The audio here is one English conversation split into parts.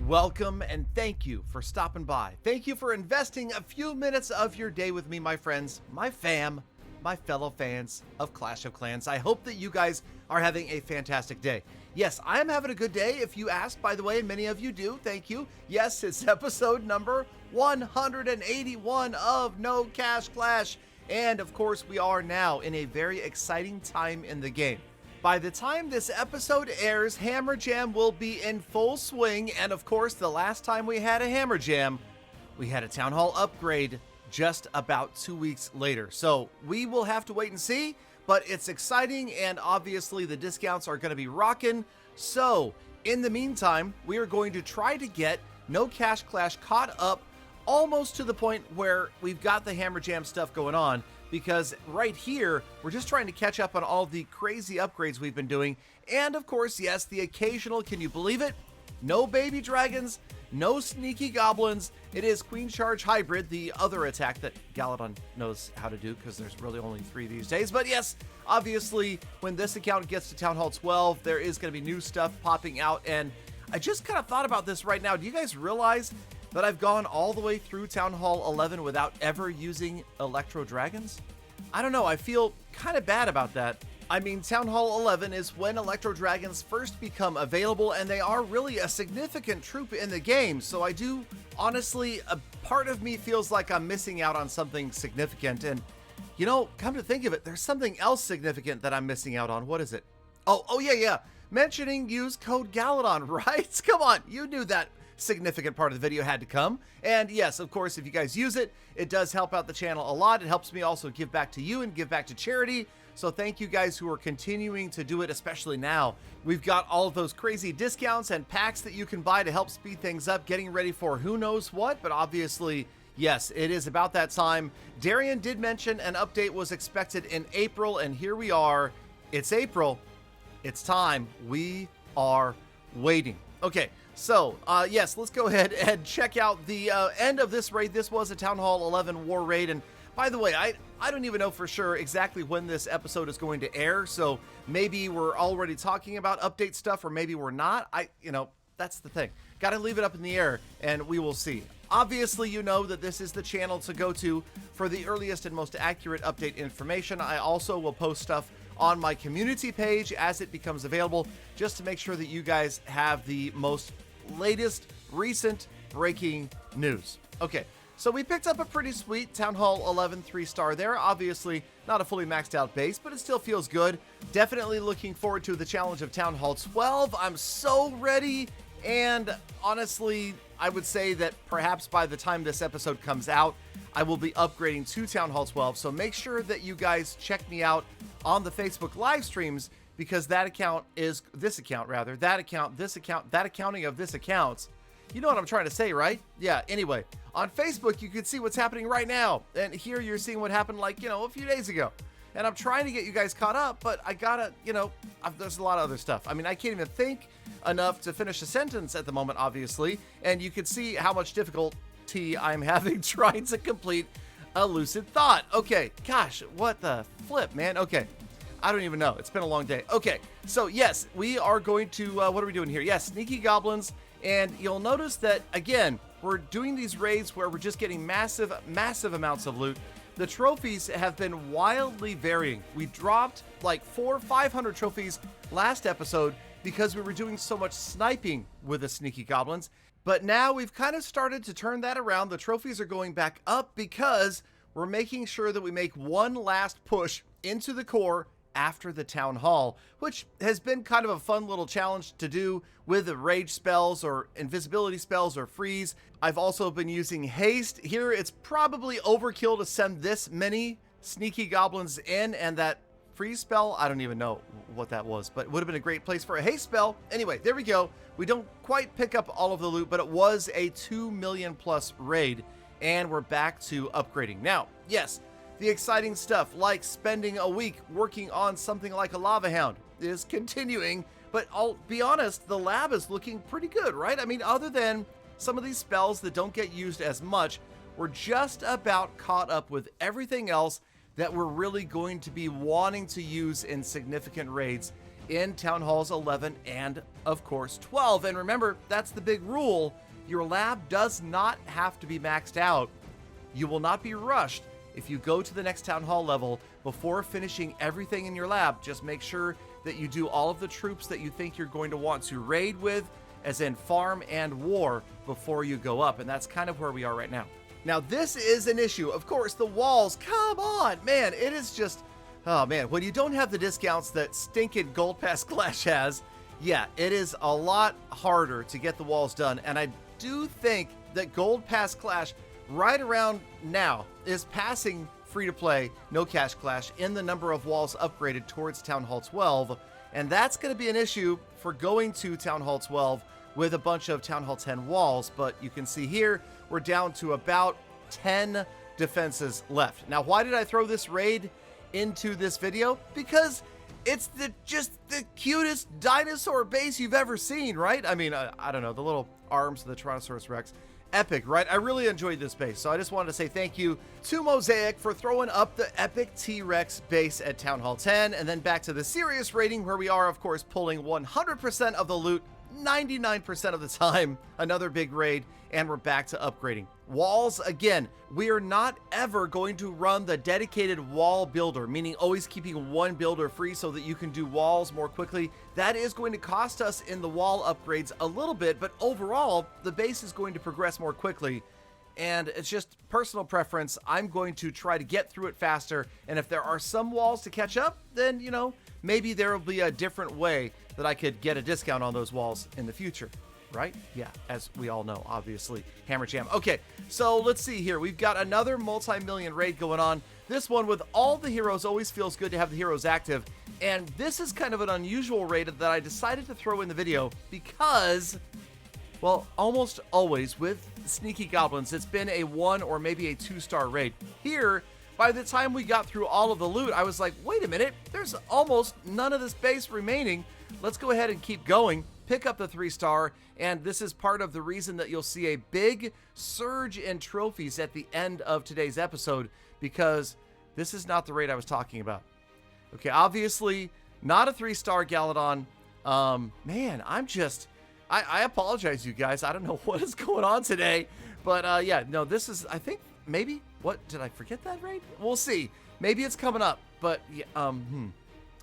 Welcome and thank you for stopping by. Thank you for investing a few minutes of your day with me, my friends, my fam, my fellow fans of Clash of Clans. I hope that you guys are having a fantastic day. Yes, I am having a good day. If you asked, by the way, and many of you do, thank you. Yes, it's episode number 181 of No Cash Clash. And of course, we are now in a very exciting time in the game. By the time this episode airs, Hammer Jam will be in full swing, and of course, the last time we had a Hammer Jam, we had a Town Hall upgrade just about 2 weeks later. So we will have to wait and see, but it's exciting, and obviously the discounts are going to be rocking. So in the meantime, we are going to try to get No Cash Clash caught up almost to the point where we've got the Hammer Jam stuff going on. Because right here, we're just trying to catch up on all the crazy upgrades we've been doing. And of course, yes, the occasional, can you believe it? No baby dragons, no sneaky goblins. It is Queen Charge Hybrid, the other attack that Galadon knows how to do because there's really only 3 these days. But yes, obviously, when this account gets to Town Hall 12, there is going to be new stuff popping out. And I just kind of thought about this right now. Do you guys realize that I've gone all the way through Town Hall 11 without ever using Electro Dragons? I don't know, I feel kind of bad about that. I mean, Town Hall 11 is when Electro Dragons first become available, and they are really a significant troop in the game, so I do, honestly, a part of me feels like I'm missing out on something significant, and, you know, come to think of it, there's something else significant that I'm missing out on. What is it? Oh yeah. Mentioning use code Galadon, right? Come on, you knew that significant part of the video had to come. And yes, of course, if you guys use it, it does help out the channel a lot. It helps me also give back to you and give back to charity. So thank you guys who are continuing to do it, especially now. We've got all of those crazy discounts and packs that you can buy to help speed things up, getting ready for who knows what, but obviously, yes, it is about that time. Darian did mention an update was expected in April, and here we are. It's April. It's time. We are waiting. Okay. So, yes, let's go ahead and check out the end of this raid. This was a Town Hall 11 war raid, and by the way, I don't even know for sure exactly when this episode is going to air, so maybe we're already talking about update stuff, or maybe we're not. That's the thing. Gotta leave it up in the air, and we will see. Obviously, you know that this is the channel to go to for the earliest and most accurate update information. I also will post stuff on my community page as it becomes available, just to make sure that you guys have the most latest recent breaking news. Okay, so we picked up a pretty sweet Town Hall 11 3-star there. Obviously not a fully maxed out base, but it still feels good. Definitely looking forward to the challenge of Town Hall 12. I'm so ready, and honestly, I would say that perhaps by the time this episode comes out, I will be upgrading to Town Hall 12, so make sure that you guys check me out on the Facebook live streams, because that account is this account, rather. That account, this account, that accounting of this account. You know what I'm trying to say, right? Yeah, anyway. On Facebook, you can see what's happening right now. And here you're seeing what happened, like, a few days ago. And I'm trying to get you guys caught up, but I gotta, there's a lot of other stuff. I mean, I can't even think enough to finish a sentence at the moment, obviously. And you can see how much difficulty I'm having trying to complete a lucid thought. Okay, gosh, what the flip, man? Okay. I don't even know. It's been a long day. Okay, so yes, we are going to, what are we doing here? Yes, Sneaky Goblins, and you'll notice that, again, we're doing these raids where we're just getting massive amounts of loot. The trophies have been wildly varying. We dropped like 400-500 trophies last episode because we were doing so much sniping with the Sneaky Goblins, but now we've kind of started to turn that around. The trophies are going back up because we're making sure that we make one last push into the core after the Town Hall, which has been kind of a fun little challenge to do with the rage spells or invisibility spells or freeze. I've also been using haste. Here it's probably overkill to send this many Sneaky Goblins in, and that freeze spell, I don't even know what that was, but it would have been a great place for a haste spell. Anyway, there we go. We don't quite pick up all of the loot, but it was a 2 million plus raid, and we're back to upgrading. Now, yes, the exciting stuff like spending a week working on something like a Lava Hound is continuing, but I'll be honest, the lab is looking pretty good, right? I mean, other than some of these spells that don't get used as much, we're just about caught up with everything else that we're really going to be wanting to use in significant raids in Town Halls 11 and, of course, 12. And remember, that's the big rule. Your lab does not have to be maxed out. You will not be rushed if you go to the next Town Hall level before finishing everything in your lab. Just make sure that you do all of the troops that you think you're going to want to raid with, as in farm and war, before you go up. And that's kind of where we are right now. Now, this is an issue. Of course, the walls, come on, man, it is just, oh man, when you don't have the discounts that stinking Gold Pass Clash has, yeah, it is a lot harder to get the walls done. And I do think that Gold Pass Clash right around now is passing free-to-play No Cash Clash in the number of walls upgraded towards Town Hall 12. And that's going to be an issue for going to Town Hall 12 with a bunch of Town Hall 10 walls. But you can see here, we're down to about 10 defenses left. Now, why did I throw this raid into this video? Because it's just the cutest dinosaur base you've ever seen, right? I mean, I don't know, the little arms of the Tyrannosaurus Rex. Epic, right? I really enjoyed this base, so I just wanted to say thank you to Mosaic for throwing up the epic T-Rex base at Town Hall 10, and then back to the serious rating, where we are, of course, pulling 100% of the loot 99% of the time. Another big raid, and we're back to upgrading. Walls, again, we are not ever going to run the dedicated wall builder, meaning always keeping one builder free so that you can do walls more quickly. That is going to cost us in the wall upgrades a little bit, but overall, the base is going to progress more quickly. And it's just personal preference. I'm going to try to get through it faster, and if there are some walls to catch up, then, you know, maybe there will be a different way that I could get a discount on those walls in the future. Right? Yeah, as we all know, obviously, Hammer Jam. Okay, so let's see here. We've got another multi-million raid going on. This one with all the heroes, always feels good to have the heroes active. And this is kind of an unusual raid that I decided to throw in the video because, well, almost always with Sneaky Goblins, it's been a 1 or maybe a 2-star raid. Here, by the time we got through all of the loot, I was like, wait a minute, there's almost none of this base remaining. Let's go ahead and keep going. Pick up the 3-star, and this is part of the reason that you'll see a big surge in trophies at the end of today's episode, because this is not the raid I was talking about. Okay, obviously, not a 3-star Galadon. Man, I apologize, you guys. I don't know what is going on today, but yeah, no, this is, I think, maybe, what, did I forget that raid? We'll see. Maybe it's coming up, but, yeah,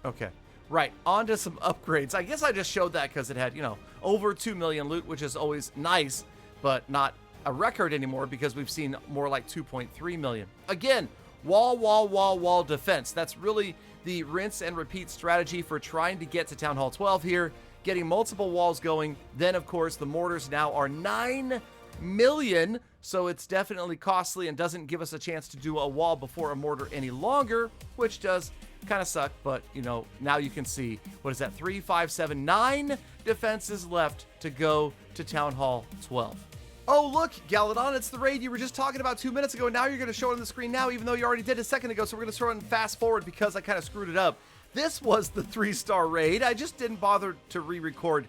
okay. Right, on to some upgrades. I guess I just showed that because it had, you know, over 2 million loot, which is always nice, but not a record anymore because we've seen more like 2.3 million. Again, wall defense. That's really the rinse and repeat strategy for trying to get to Town Hall 12 here, getting multiple walls going. Then, of course, the mortars now are 9 million, so it's definitely costly and doesn't give us a chance to do a wall before a mortar any longer, which does kind of suck, but you know, now you can see, what is that, 3, 5, 7, 9 defenses left to go to Town Hall 12. Oh, look, Galadon, it's the raid you were just talking about 2 minutes ago. Now you're going to show it on the screen now, even though you already did a second ago, so we're going to throw it in fast forward because I kind of screwed it up. This was the 3-star raid. I just didn't bother to re-record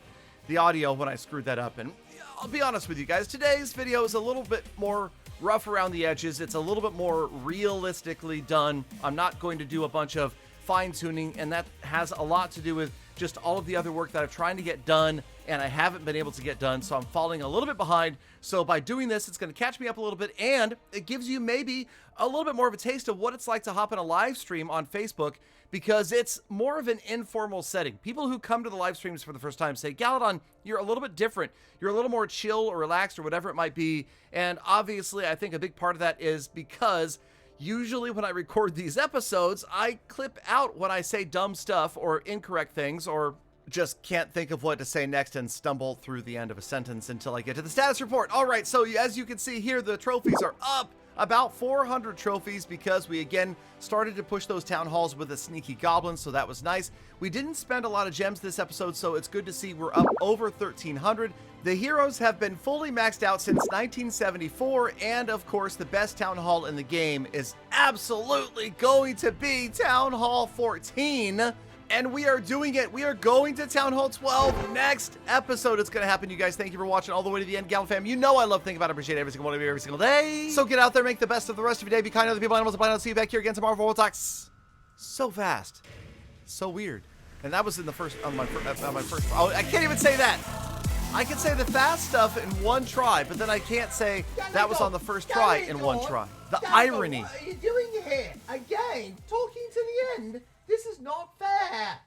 the audio when I screwed that up, and I'll be honest with you guys, today's video is a little bit more rough around the edges. It's a little bit more realistically done. I'm not going to do a bunch of fine-tuning, and that has a lot to do with just all of the other work that I'm trying to get done, and I haven't been able to get done, so I'm falling a little bit behind. So by doing this, it's going to catch me up a little bit, and it gives you maybe a little bit more of a taste of what it's like to hop in a live stream on Facebook, because it's more of an informal setting. People who come to the live streams for the first time say, Galadon, you're a little bit different. You're a little more chill or relaxed or whatever it might be, and obviously I think a big part of that is because usually when I record these episodes, I clip out when I say dumb stuff or incorrect things or just can't think of what to say next and stumble through the end of a sentence until I get to the status report. All right, so as you can see here, the trophies are up about 400 trophies because we again started to push those town halls with a sneaky goblin, so that was nice. We didn't spend a lot of gems this episode, so it's good to see we're up over 1,300. The heroes have been fully maxed out since 1974, and of course the best town hall in the game is absolutely going to be Town Hall 14. And we are doing it. We are going to Town Hall 12 next episode. It's going to happen, you guys. Thank you for watching all the way to the end, Gal fam. You know I love thinking about it, appreciate every single one of you every single day. So get out there, make the best of the rest of your day. Be kind to other people, animals, and planet. I'll see you back here again tomorrow for World Talks. So fast. So weird. And that was in the first on my first. Oh, I can't even say that. I can say the fast stuff in one try, but then I can't say that was on the first try in one try. The irony. What are you doing here? Again, talking to the end. This is not fair.